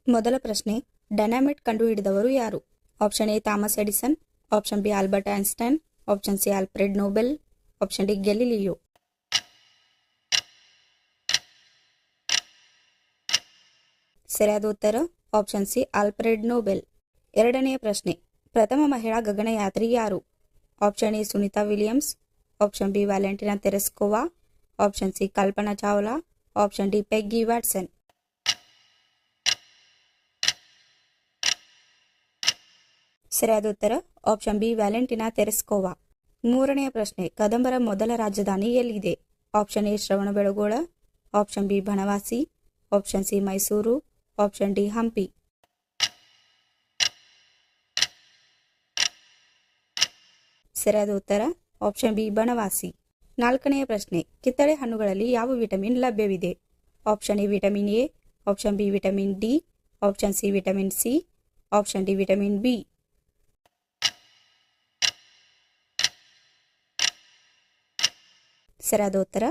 ಮೊದಲ ಪ್ರಶ್ನೆ, ಡೈನಾಮೈಟ್ ಕಂಡುಹಿಡಿದವರು ಯಾರು? Option A Thomas Edison, option B Albert Einstein, option C Alfred Nobel, option D Galileo. ಸರಿಯಾದ ಉತ್ತರ ಆಪ್ಷನ್ ಸಿ ಆಲ್ಫ್ರೆಡ್ ನೋಬೆಲ್. ಎರಡನೆಯ ಪ್ರಶ್ನೆ, ಪ್ರಥಮ ಮಹಿಳಾ ಗಗನಯಾತ್ರಿ ಯಾರು? Option A Sunita Williams, option B Valentina Tereshkova, option C Kalpana Chawla, option D Peggy Whitson. ಸರಿಯಾದ ಉತ್ತರ ಆಪ್ಷನ್ ಬಿ ವ್ಯಾಲೆಂಟಿನಾ ತೆರೆಸ್ಕೋವಾ. ಮೂರನೆಯ ಪ್ರಶ್ನೆ, ಕದಂಬರ ಮೊದಲ ರಾಜಧಾನಿ ಎಲ್ಲಿದೆ? Option A Shravanabelagola, option B Banavasi, option C Mysuru, option D Hampi. ಸರಿಯಾದ ಉತ್ತರ ಆಪ್ಷನ್ ಬಿ ಬನವಾಸಿ. ನಾಲ್ಕನೆಯ ಪ್ರಶ್ನೆ, ಕಿತ್ತಳೆ ಹಣ್ಣುಗಳಲ್ಲಿ ಯಾವ ವಿಟಮಿನ್ ಲಭ್ಯವಿದೆ? Option A vitamin A, option B vitamin D, option C vitamin C, option D vitamin B. ಸರಿಯಾದ ಉತ್ತರ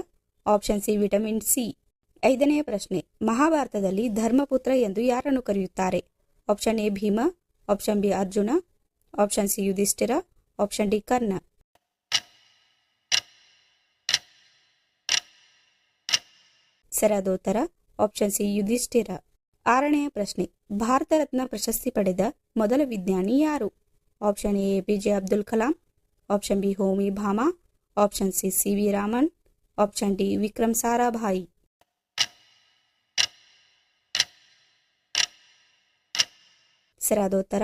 ಆಪ್ಷನ್ ಸಿ ವಿಟಮಿನ್ ಸಿ. ಐದನೆಯ ಪ್ರಶ್ನೆ, ಮಹಾಭಾರತದಲ್ಲಿ ಧರ್ಮಪುತ್ರ ಎಂದು ಯಾರನ್ನು ಕರೆಯುತ್ತಾರೆ? Option A Bhima, option B Arjuna, option C Yudhishthira, option D Karna. ಸರಿಯಾದ ಉತ್ತರ ಆಪ್ಷನ್ ಸಿ ಯುಧಿಷ್ಠಿರ. ಆರನೆಯ ಪ್ರಶ್ನೆ, ಭಾರತ ರತ್ನ ಪ್ರಶಸ್ತಿ ಪಡೆದ ಮೊದಲ ವಿಜ್ಞಾನಿ ಯಾರು? Option A APJ Abdul Kalam, option B Homi Bhabha, option C C V Raman, option D Vikram Sarabhai. ಸರಿಯಾದ ಉತ್ತರ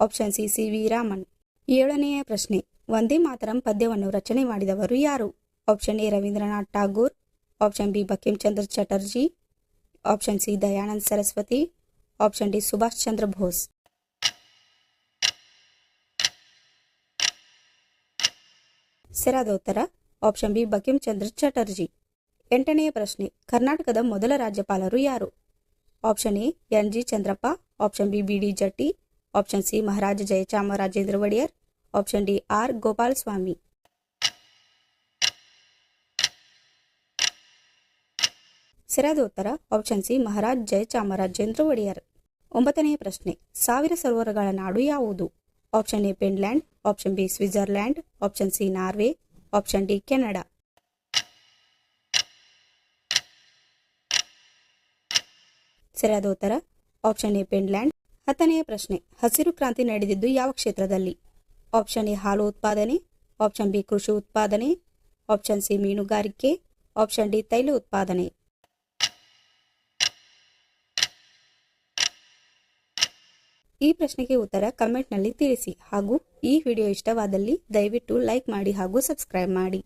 option C C V Raman. ಏಳನೆಯ ಪ್ರಶ್ನೆ, ವಂದೇ ಮಾತರಂ ಪದ್ಯವನ್ನು ರಚನೆ ಮಾಡಿದವರು ಯಾರು? Option A Rabindranath Tagore, option B Bankim Chandra Chatterjee, option C Dayanand Saraswati, option D Subhas Chandra Bose. ಸರಿಯಾದ ಉತ್ತರ ಆಪ್ಷನ್ ಬಿ ಬಂಕಿಮ್ ಚಂದ್ರ ಚಟರ್ಜಿ. ಎಂಟನೆಯ ಪ್ರಶ್ನೆ, ಕರ್ನಾಟಕದ ಮೊದಲ ರಾಜ್ಯಪಾಲರು ಯಾರು? Option A N G Chandrappa, option B D Jatti, option C Maharaja Jayachamarajendra Wadiyar, option D R Gopal Swamy. ಸರಿಯಾದ ಉತ್ತರ ಆಪ್ಷನ್ ಸಿ ಮಹಾರಾಜ್ ಜಯಚಾಮರಾಜೇಂದ್ರ ಒಡೆಯರ್. ಒಂಬತ್ತನೆಯ ಪ್ರಶ್ನೆ, 1000 ಸರೋವರಗಳ ನಾಡು ಯಾವುದು? Option A Finland, option B Switzerland, option C Norway, option D Canada. ಸರಿಯಾದ ಉತ್ತರ ಆಪ್ಷನ್ ಎ ಫಿನ್ಲ್ಯಾಂಡ್. ಹತ್ತನೆಯ ಪ್ರಶ್ನೆ, ಹಸಿರು ಕ್ರಾಂತಿ ನಡೆದಿದ್ದು ಯಾವ ಕ್ಷೇತ್ರದಲ್ಲಿ? ಆಪ್ಷನ್ ಎ ಹಾಲು ಉತ್ಪಾದನೆ, ಆಪ್ಷನ್ ಬಿ ಕೃಷಿ ಉತ್ಪಾದನೆ, ಆಪ್ಷನ್ ಸಿ ಮೀನುಗಾರಿಕೆ, ಆಪ್ಷನ್ ಡಿ ತೈಲ ಉತ್ಪಾದನೆ. ಈ ಪ್ರಶ್ನೆಗೆ ಉತ್ತರ ಕಮೆಂಟ್ನಲ್ಲಿ ತಿಳಿಸಿ ಹಾಗೂ ಈ ವಿಡಿಯೋ ಇಷ್ಟವಾದಲ್ಲಿ ದಯವಿಟ್ಟು ಲೈಕ್ ಮಾಡಿ ಹಾಗೂ ಸಬ್ಸ್ಕ್ರೈಬ್ ಮಾಡಿ.